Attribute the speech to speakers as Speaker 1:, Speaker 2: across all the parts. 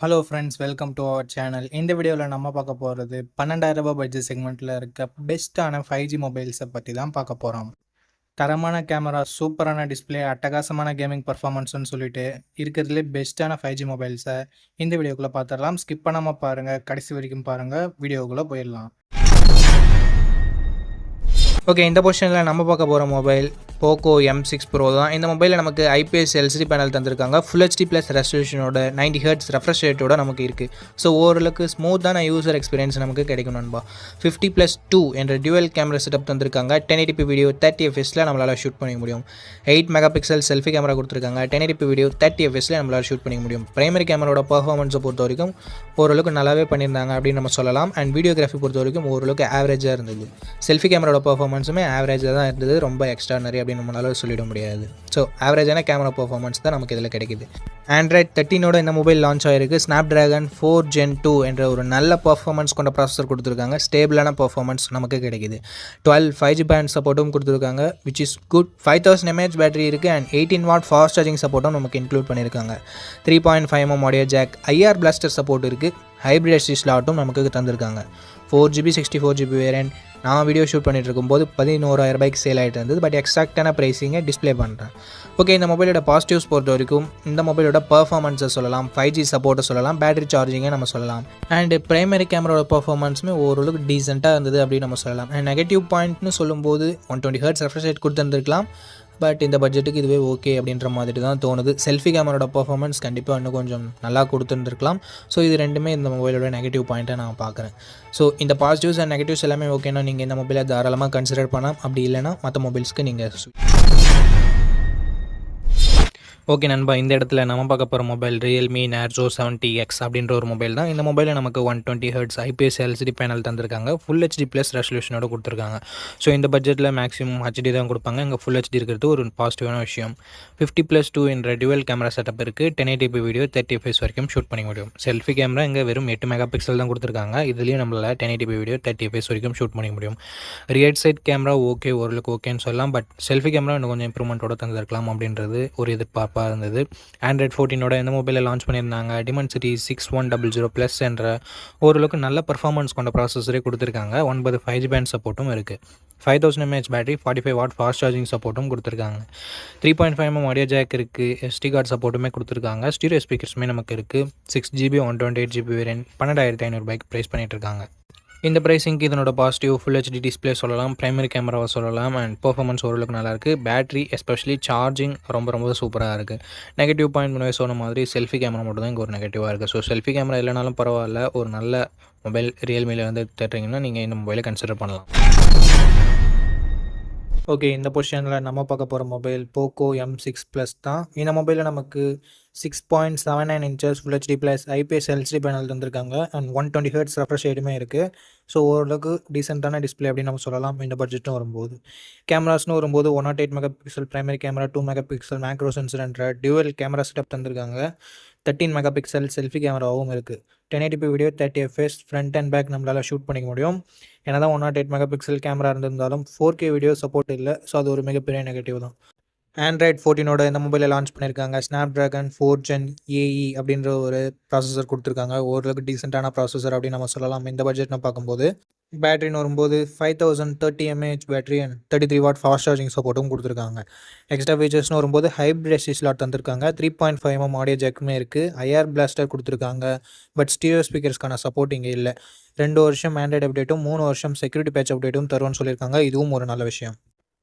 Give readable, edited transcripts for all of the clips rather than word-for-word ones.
Speaker 1: Hello friends, welcome to our channel. இந்த வீடியோவில் நம்ம பார்க்க போகிறது 12,000 பட்ஜெட் செக்மெண்ட்டில் இருக்க பெஸ்ட்டான 5G மொபைல்ஸை பற்றி தான் பார்க்க போகிறோம். தரமான கேமரா, சூப்பரான டிஸ்பிளே, அட்டகாசமான கேமிங் பர்ஃபார்மன்ஸ்னு சொல்லிட்டு இருக்கிறதுலே பெஸ்ட்டான 5G மொபைல்ஸை இந்த வீடியோக்குள்ளே பார்த்துடலாம். ஸ்கிப் பண்ணாமல் பாருங்கள், கடைசி வரைக்கும் பாருங்கள், வீடியோக்குள்ளே போயிடலாம். ஓகே, இந்த பொசிஷனில் நம்ம பார்க்க போகிற மொபைல் போக்கோ M6 Pro தான். இந்த மொபைலில் நமக்கு IPS LCD பேனல் தந்திருக்காங்க. ஃபுல் HD ப்ளஸ் ரெசல்யூஷனோட 90 Hz ரெஃப்ரெஷ் ரேட்டோட நமக்கு இருக்குது. ஸோ ஓரளவுக்கு ஸ்மூத்தான யூசர் எக்ஸ்பீரியன்ஸ் நமக்கு கிடைக்கும் நண்பா. 50+2 என்ற டியூவல் கேமரா செட்டப் தந்திருக்காங்க. 1080p வீடியோ 30 fps நம்மளால் ஷூட் பண்ணிக்க முடியும். 8 MP செல்ஃபி கேமரா கொடுத்துருக்காங்க. 1080p வீடியோ 30 fps நம்மளால் ஷூட் பண்ணிக்க முடியும். பிரைமரி கேமராவோட பர்ஃபார்மன்ஸை பொறுத்த வரைக்கும் ஓரளவுக்கு நல்லாவே பண்ணியிருந்தாங்க அப்படின்னு நம்ம சொல்லலாம். அண்ட் வீடியோகிராஃபி பொறுத்த வரைக்கும் ஓரளவுக்கு ஆவரேஜாக இருந்தது. செல்ஃபி கேமராவோட பர்ஃபார்மன்ஸுமே ஆவரேஜாக தான் இருந்தது, ரொம்ப எக்ஸ்ட்ரானரி அப்படின்னு நம்மளால சொல்லிட முடியாது. ஸோ ஆவரேஜான கேமரா பர்ஃபார்மன்ஸ் தான் நமக்கு இதில் கிடைக்குது. Android 13 இந்த மொபைல் லான்ச் ஆகிருக்கு. Snapdragon 4 Gen 2 என்ற ஒரு நல்ல பர்ஃபார்மன்ஸ் கொண்ட ப்ராசஸர் கொடுத்துருக்காங்க. ஸ்டேபிளான பர்ஃபார்மன்ஸ் நமக்கு கிடைக்குது. 12 5G பேண்ட் சப்போர்ட்டும் கொடுத்துருக்காங்க, which is good. 5000 mAh battery இருக்குது அண்ட் 18 வாட் ஃபாஸ்ட் சார்ஜிங் சப்போர்ட்டும் நமக்கு இன்க்ளூட் பண்ணியிருக்காங்க. 3.5mm audio jack, IR blaster support இருக்குது. ஹைப்ரிட் SD ஸ்லாட்டும் நமக்கு தந்திருக்காங்க. 4GB 64GB variant. நான் வீடியோ ஷூட் பண்ணிட்டு இருக்கும்போது 11,000 ரூபாய்க்கு சேல் ஆகிட்டு இருந்தது. பட் எக்ஸாக்டான ப்ரைஸிங்கை டிஸ்பிளே பண்ணுறேன். ஓகே, இந்த மொபைலோட பாசிட்டிவ்ஸ் பொறுத்த வரைக்கும் இந்த மொபைலோட பர்ஃபார்மன்ஸை சொல்லலாம், 5G சப்போர்ட்டை சொல்லலாம், பேட்டரி சார்ஜிங்கை நம்ம சொல்லலாம். அண்ட் பிரைமரி கேமராவோட பர்ஃபார்மன்ஸுமே ஓரளவுக்கு டீசெண்டாக இருந்தது அப்படின்னு நம்ம சொல்லலாம். அண்ட் நெகட்டிவ் பாயிண்ட்னு சொல்லும்போது 120 Hz ரெஃப்ரெஷ் ரேட் கொடுத்துருந்துருக்கலாம். பட் இந்த பட்ஜெட்டுக்கு இதுவே ஓகே அப்படின்ற மாதிரி தான் தோணுது. செல்ஃபி கேமராவோட பர்ஃபார்மன்ஸ் கண்டிப்பாக இன்னும் கொஞ்சம் நல்லா கொடுத்துருந்துருக்கலாம். ஸோ இது ரெண்டுமே இந்த மொபைலோட நெகட்டிவ் பாயிண்ட்டை நான் பார்க்குறேன். ஸோ இந்த பாசிட்டிவ்ஸ் அண்ட் நெகட்டிவ்ஸ் எல்லாமே ஓகேனா நீங்கள் இந்த மொபைலை தாராளமாக கன்சிடர் பண்ணலாம். அப்படி இல்லைனா மற்ற மொபைல்ஸ்க்கு நீங்கள் ஓகே நண்பா, இந்த இடத்துல நம்ம பார்க்க போகிற மொபைல் Realme Narzo 70X அப்படின்ற ஒரு மொபைல் தான். இந்த மொபைலில் நமக்கு 120 Hz IPS LCD பேனல் தந்திருக்காங்க. ஃபுல் HD ப்ளஸ் ரெசல்யூஷனோட கொடுத்துருக்காங்க. ஸோ இந்த பட்ஜெட்டில் மேக்ஸிமம் HD தான் கொடுப்பாங்க. இங்கே ஃபுல் HD இருக்கிறது ஒரு பாசிட்டிவான விஷயம். 50+2 என்ற டியூவல் கேமரா செட்டப் இருக்குது. 1080p வீடியோ 30 fps வரைக்கும் ஷூட் பண்ணிக்க முடியும். செல்ஃபி கேமரா இங்கே வெறும் 8 MP தான் கொடுத்துருக்காங்க. இதுலேயும் நம்மளால் 1080p வீடியோ 30 fps வரைக்கும் ஷூட் பண்ணிக்க முடியும். ரியர் சைட் கேமரா ஓகே, ஓரளவுக்கு ஓகேன்னு சொல்லலாம். பட் செல்ஃபி கேமரா இன்னும் கொஞ்சம் இம்ப்ரூவ்மெண்ட்டோட தந்திருக்கலாம் அப்படின்றது ஒரு எதிர்பார்ப்பு இருந்தது. Android 14 இந்த மொபைலை லான்ச் பண்ணியிருந்தாங்க. Dimensity 6100+ என்ற ஓரளவுக்கு நல்ல பர்ஃபார்மன்ஸ் கொண்ட ப்ராசஸரே கொடுத்துருக்காங்க. 9 5G பேண்ட் சப்போர்ட்டும் இருக்குது. 5000 mAh battery, 45 what fast charging சப்போர்ட்டும் கொடுத்துருக்காங்க. 3.5mm ஆடியோ ஜாக் இருக்குது. SD கார்டு சப்போர்ட்டுமே கொடுத்துருக்காங்க. ஸ்டீரியோ ஸ்பீக்கர்ஸுமே நமக்கு இருக்குது. 6GB 128GB வேரியன்ட் 12,500 ரூபாய்க்கு ப்ரைஸ் பண்ணிட்டு இருக்காங்க. இந்த ப்ரைஸிங்க்கு இதனோட பாசிட்டிவ் ஃபுல் HD டிஸ்பிளே சொல்லலாம், பிரைமரி கேமராவை சொல்லலாம். அண்ட் பர்ஃபார்மன்ஸ் ஓரளவுக்கு நல்லாயிருக்கு. பேட்டரி எஸ்பெஷலி சார்ஜிங் ரொம்ப சூப்பராக இருக்குது. நெகட்டிவ் பாயிண்ட் முன்னாடி சொன்ன மாதிரி செல்ஃபி கேமரா மட்டும் தான் இங்கே ஒரு நெகட்டிவாக இருக்குது. ஸோ செல்ஃபி கேமரா இல்லைனாலும் பரவாயில்ல, ஒரு நல்ல மொபைல் ரியல்மியில் வந்து தேடுறீங்கன்னா நீங்கள் இந்த மொபைலை கன்சிடர் பண்ணலாம். ஓகே, இந்த பொசிஷனில் நம்ம பார்க்க போகிற மொபைல் போக்கோ M6 Plus தான். இந்த மொபைலில் நமக்கு 6.79 inches full HD plus IPS LCD panel தந்திருக்காங்க. அண்ட் 120 Hz ரெஃப்ரெஷ் ரேட்டுமே இருக்குது. ஸோ ஓரளவுக்கு டீசெண்டான டிஸ்பிளே அப்படின்னு நம்ம சொல்லலாம் இந்த பட்ஜெட்டும் வரும்போது. கேமராஸ்னு வரும்போது 108 MP primary camera, 2 MP macro sensor என்ற டியூவல் கேமரா செட்டப் தந்திருக்காங்க. 13 MP செல்ஃபி கேமராவும் இருக்குது. 1080p video 30 fps front and back நம்மளால் ஷூட் பண்ணிக்க முடியும். ஏன்னா தான் 108 MP கேமரா இருந்திருந்தாலும் 4K வீடியோ சப்போர்ட் இல்லை. ஸோ அது ஒரு மிகப்பெரிய நெகட்டிவ் தான். Android 14 இந்த மொபைலை லான்ச் பண்ணியிருக்காங்க. Snapdragon 4 Gen AE அப்படின்ற ஒரு ப்ராசஸர் கொடுத்துருக்காங்க. ஓரளவுக்கு டீசெண்டான ப்ராசஸர் அப்படின்னு நம்ம சொல்லலாம் இந்த பட்ஜெட்னு பார்க்கும்போது. பேட்டரின்னு வரும்போது 5030 mAh battery and 33 what fast charging சப்போர்ட்டும் கொடுத்துருக்காங்க. எக்ஸ்ட்ரா ஃபீச்சர்ஸ்னு வரும்போது ஹைப்ரிட் SD ஸ்லாட் தந்திருக்காங்க. 3.5mm ஆடியோ ஜாக்குமே இருக்குது. IR பிளாஸ்டர் கொடுத்துருக்காங்க. பட் ஸ்டீரியோ ஸ்பீக்கர்ஸ்க்கான சப்போர்ட் இங்கே இல்லை. 2 வருஷம் ஆண்ட்ராய்டு அப்டேட்டும் 3 வருஷம் செக்யூரிட்டி பேட்ச் அப்டேட்டும் தருவோம்னு சொல்லியிருக்காங்க. இதுவும் ஒரு நல்ல விஷயம்.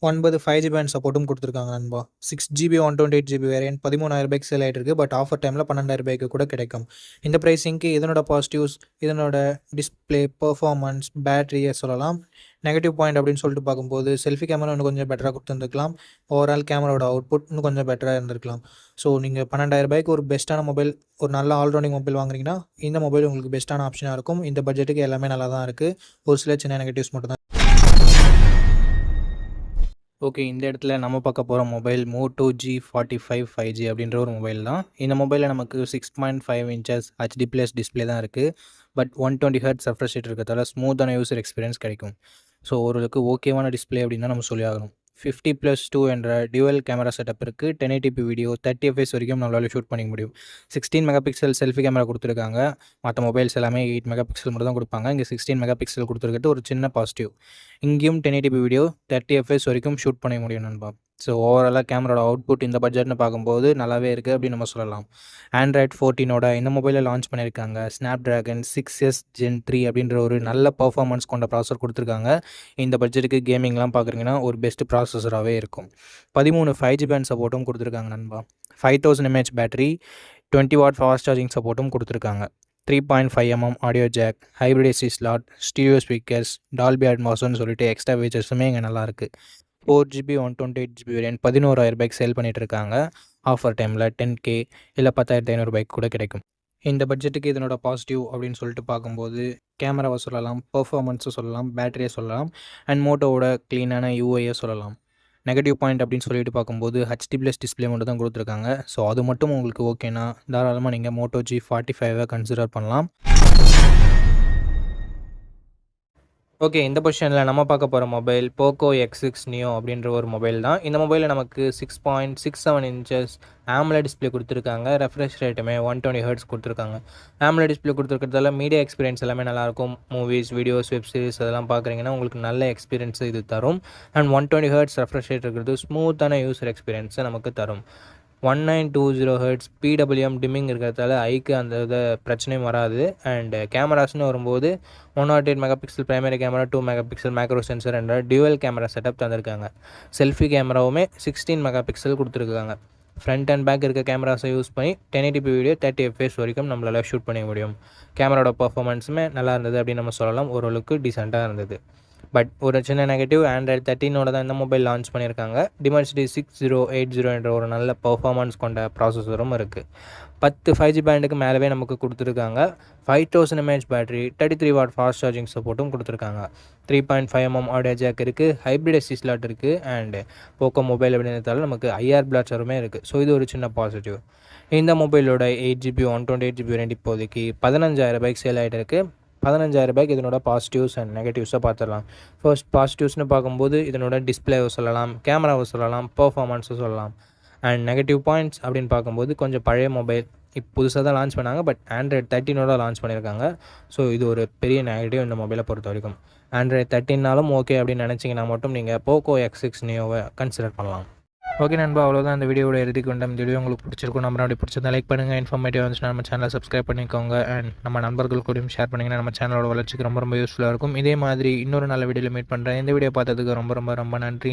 Speaker 1: 9 5G பேண்ட் சப்போர்ட்டும் கொடுத்துருக்காங்க நண்பா. 6GB 128GB வேரியன்ட் 13,000 ரூபாய்க்கு சேல் ஆகிட்டு இருக்குது. பட் ஆஃபர் டைமில் 12,000 ரூபாய்க்கு கூட கிடைக்கும். இந்த ப்ரைஸிங்க்கு இதனோட பாசிட்டிவ்ஸ், இதனோட டிஸ்பிளே, பர்ஃபார்மன்ஸ், பேட்டரியை சொல்லலாம். நெகட்டிவ் பாயிண்ட் அப்படின்னு சொல்லிட்டு பார்க்கும்போது செல்ஃபி கேமரா இன்னும் கொஞ்சம் பெட்டராக கொடுத்துருந்துருக்கலாம். ஓவரால் கேமராவோட அவுட்புட் இன்னும் கொஞ்சம் பெட்டராக இருந்திருக்கலாம். ஸோ நீங்கள் 12,000 ரூபாய்க்கு ஒரு பெஸ்ட்டான மொபைல், ஒரு நல்ல ஆல்ரவுண்டிங் மொபைல் வாங்குறீங்கன்னா இந்த மொபைல் உங்களுக்கு பெஸ்ட்டான ஆப்ஷனாக இருக்கும். இந்த பட்ஜெட்டுக்கு எல்லாமே நல்லா தான் இருக்குது. ஒரு சில சின்ன நெகட்டிவ்ஸ் மட்டும் தான். ஓகே, இந்த இடத்துல நம்ம பார்க்க போகிற மொபைல் Moto G45 5G அப்படின்ற ஒரு மொபைல் தான். இந்த மொபைலில் நமக்கு 6.5 inches HD ப்ளஸ் டிஸ்பிளே தான் இருக்குது. பட் 120 Hz ரெஃப்ரெஷ் ரேட் இருக்கிறதால ஸ்மூத்தான யூசர் எக்ஸ்பீரியன்ஸ் கிடைக்கும். ஸோ ஓரளவுக்கு ஓகேவான டிஸ்பிளே அப்படின்னு தான் நம்ம சொல்லி ஆகணும். 50+2 என்ற டியூவல் கேமரா செட்டப் இருக்குது. 1080p வீடியோ 30 fps வரைக்கும் நம்மளால ஷூட் பண்ணிக்க முடியும். 16 மெகா பிக்சல் செல்ஃபி கேமரா கொடுத்துருக்காங்க. மற்ற மொபைல்ஸ் எல்லாமே 8 மெகா பிக்சல் மட்டும் தான் கொடுப்பாங்க. இங்கே 16 மெகா பிக்சல் கொடுத்துருக்கிறது ஒரு சின்ன பாசிட்டிவ். இங்கேயும் 1080p வீடியோ 30 fps வரைக்கும் ஷூட் பண்ண முடியும் நண்பா. ஸோ ஓவராலாக கேமராவோட அவுட்புட் இந்த பட்ஜெட்னு பார்க்கும்போது நல்லாவே இருக்குது அப்படின்னு நம்ம சொல்லலாம். ஆண்ட்ராய்ட் 14ஓட இந்த மொபைலில் லான்ச் பண்ணியிருக்காங்க. Snapdragon 6s Gen 3 அப்படின்ற ஒரு நல்ல பர்ஃபார்மன்ஸ் கொண்ட ப்ராசஸர் கொடுத்துருக்காங்க. இந்த பட்ஜெட்டுக்கு கேமிங்லாம் பார்க்குறீங்கன்னா ஒரு பெஸ்ட் ப்ராசஸராகவே இருக்கும். 13 5G பேண்ட் சப்போர்ட்டும் கொடுத்துருக்காங்க நண்பா. 5000 mAh battery, 20 watt fast charging சப்போர்ட்டும் கொடுத்துருக்காங்க. 3.5mm audio jack, hybrid AC slot, stereo speakers, Dolby அட்மாஸ்னு சொல்லிட்டு எக்ஸ்ட்ரா ஃபீச்சர்ஸுமே இங்கே நல்லாயிருக்கு. 4GB 128GB வேரியன்ட் 11,000 ரூபாய்க்கு சேல் பண்ணிட்டு இருக்காங்க. ஆஃபர் டைமில் 10K இல்லை 10,500 ரூபாய்க்கு கூட கிடைக்கும். இந்த பட்ஜெட்டுக்கு இதனோட பாசிட்டிவ் அப்படின்னு சொல்லிட்டு பார்க்கும்போது கேமராவை சொல்லலாம், பெர்ஃபார்மன்ஸை சொல்லலாம், பேட்டரியை சொல்லலாம், அண்ட் மோட்டோவோட க்ளீனான UI சொல்லலாம். நெகட்டிவ் பாயிண்ட் அப்படின்னு சொல்லிட்டு பார்க்கும்போது HD+ டிஸ்பிளே மட்டும் தான் கொடுத்துருக்காங்க. ஸோ அது மட்டும் உங்களுக்கு ஓகேனா தாராளமாக நீங்கள் Moto G45 கன்சிடர் பண்ணலாம். ஓகே, இந்த பொசிஷனில் நம்ம பார்க்க போகிற மொபைல் போக்கோ X6 Neo அப்படின்ற ஒரு மொபைல் தான். இந்த மொபைலில் நமக்கு 6.67 inches AMOLED டிஸ்பிளே கொடுத்துருக்காங்க. ரெஃப்ரெஷ் ரேட்டுமே 120 Hz கொடுத்துருக்காங்க. AMOLED டிஸ்பிளே கொடுத்துருக்கிறதால மீடியா எக்ஸ்பீரியன்ஸ் எல்லாமே நல்லாயிருக்கும். மூவிஸ், வீடியோஸ், வெப் சீரிஸ் அதெல்லாம் பார்க்குறீங்கன்னா உங்களுக்கு நல்ல எக்ஸ்பீரியன்ஸ் இது தரும். அண்ட் 120 Hz ரெஃப்ரெஷ் ரேட் இருக்கிறது ஸ்மூத்தான யூசர் எக்ஸ்பீரியன்ஸை நமக்கு தரும். 1920 Hz PWM டிம்மிங் இருக்கிறதால ஐக்கு அந்த இதை பிரச்சனையும் வராது. அண்ட் கேமராஸ்னு வரும்போது 108 mega pixel primary camera, 2 mega pixel macro sensor என்ற டியூவல் கேமரா செட்டப் தந்திருக்காங்க. செல்ஃபி கேமராவுமே 16 மெகா பிக்சல் கொடுத்துருக்காங்க. ஃப்ரண்ட் அண்ட் பேக் இருக்க கேமராஸை யூஸ் பண்ணி 1080p வீடியோ 30 fps வரைக்கும் நம்மளால் ஷூட் பண்ண முடியும். கேமராவோட பர்ஃபார்மன்ஸுமே நல்லா இருந்தது அப்படின்னு நம்ம சொல்லலாம். ஓரளவுக்கு டீசெண்டாக இருந்தது. பட் ஒரு சின்ன நெகட்டிவ், ஆண்ட்ராய்ட் 13ஓட தான் இந்த மொபைல் லான்ச் பண்ணியிருக்காங்க. Dimensity 6080 என்ற ஒரு நல்ல பர்ஃபார்மன்ஸ் கொண்ட ப்ராசஸரும் இருக்குது. 10 5G பேண்டுக்கு மேலவே நமக்கு கொடுத்துருக்காங்க. 5000 mAh battery, 33 what fast charging சப்போர்ட்டும் கொடுத்துருக்காங்க. 3.5mm ஆடியோ ஜாக் இருக்குது, ஹைப்ரிட் AC ஸ்லாட் இருக்குது, அண்ட் போக்கோ மொபைல் அப்படின்றதால நமக்கு IR பிளாட்சருமே இருக்குது. ஸோ இது ஒரு சின்ன பாசிட்டிவ். இந்த மொபைலோட 8GB 128GB வேரியன்ட் இப்போதைக்கு 15,000 ரூபாய்க்கு சேல் ஆகிட்டு இருக்குது. 15,000 ரூபாய்க்கு இதனோட பாசிட்டிவ்ஸ் அண்ட் நெகட்டிவ்ஸை பார்த்துடலாம். ஃபர்ஸ்ட் பாசிட்டிவ்ஸ்னு பார்க்கும்போது இதனோட டிஸ்பிளேவை சொல்லலாம், கேமராவை சொல்லலாம், பர்ஃபார்மன்ஸை சொல்லலாம். அண்ட் நெகட்டிவ் பாயிண்ட்ஸ் அப்படின்னு பார்க்கும்போது கொஞ்சம் பழைய மொபைல், இப்போ புதுசாக தான் லான்ச் பண்ணாங்க. பட் ஆண்ட்ராய்ட் 13ஓட லான்ச் பண்ணியிருக்காங்க. ஸோ இது ஒரு பெரிய நெகட்டிவ் இந்த மொபைலை பொறுத்த வரைக்கும். ஆண்ட்ராய்ட் 13நாலும் ஓகே அப்படின்னு நினச்சிங்கன்னா மட்டும் நீங்கள் போக்கோ X6 Neoவை கன்சிடர் பண்ணலாம். ஓகே நண்பா, அவ்வளோதான் இந்த வீடியோட இறுதிக்கு கொண்ட இந்த வீடியோ உங்களுக்கு பிடிச்சிருக்கும். நம்ம அப்படி பிடிச்சிருந்தா லைக் பண்ணுங்கள். இன்ஃபர்மேட்டிவ் வந்துச்சுன்னா நம்ம சேனலை சப்ஸ்கிரைப் பண்ணிக்கோங்க. அண்ட் நம்ம நண்பர்கள் கூடயும் ஷேர் பண்ணிங்கன்னா நம்ம சேனலோட வளர்ச்சிக்கு ரொம்ப யூஸ்ஃபுல்லாக இருக்கும். இதே மாதிரி இன்னொரு நல்ல வீடியோவில் மீட் பண்ணுறேன். இந்த வீடியோ பார்த்ததுக்கு ரொம்ப ரொம்ப ரொம்ப நன்றி.